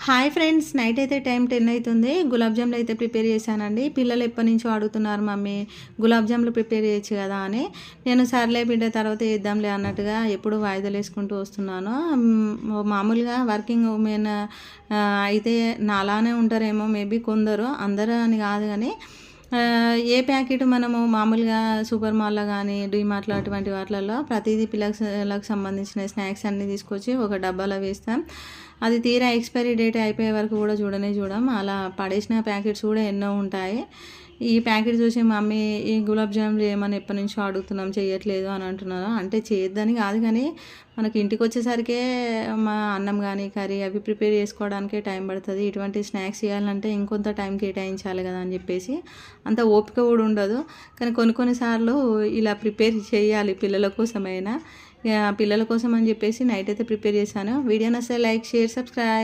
Hi friends, night అయితే time 10 అవుతుంది. గులాబ్ జాములు అయితే ప్రిపేర్ చేశానండి. పిల్లలు ఎప్పటి నుంచో అడుగుతున్నారు, మమ్మీ గులాబ్ జాములు ప్రిపేర్ చేయొచ్చు కదా అని. నేను సర్లే బిడ్డ తర్వాత చేద్దాంలే అన్నట్టుగా ఎప్పుడు వాయిదాలు వేసుకుంటూ వస్తున్నాను. మామూలుగా వర్కింగ్ ఉమెన్ అయితే నాలానే ఉంటారేమో మేబీ కొందరు, అందరూ అని కాదు కానీ ఏ ప్యాకెట్ మనము మామూలుగా సూపర్ మాల్లో కానీ డీమార్ట్లో అటువంటి వాటిలలో ప్రతిదీ పిల్లలకు సంబంధించిన స్నాక్స్ అన్నీ తీసుకొచ్చి ఒక డబ్బాలో వేస్తాం. అది తీరా ఎక్స్పైరీ డేట్ అయిపోయే వరకు కూడా చూడం. అలా పడేసిన ప్యాకెట్స్ కూడా ఎన్నో ఉంటాయి. ఈ ప్యాకెట్ చూసి మమ్మీ ఈ గులాబ్ జాములు చేయమని ఎప్పటి నుంచో అడుగుతున్నాం, చేయట్లేదు అని అంటున్నారు. అంటే చేయొద్దని కాదు కానీ మనకి ఇంటికి వచ్చేసరికే మా అన్నం కానీ కర్రీ అవి ప్రిపేర్ చేసుకోవడానికే టైం పడుతుంది. ఇటువంటి స్నాక్స్ చేయాలంటే ఇంకొంత టైం కేటాయించాలి కదా అని చెప్పేసి అంత ఓపిక కూడా ఉండదు. కానీ కొన్నిసార్లు ఇలా ప్రిపేర్ చేయాలి పిల్లల కోసమైనా. పిల్లల కోసం అని చెప్పేసి నైట్ అయితే ప్రిపేర్ చేశాను. వీడియో నచ్చితే లైక్, షేర్, సబ్స్క్రైబ్.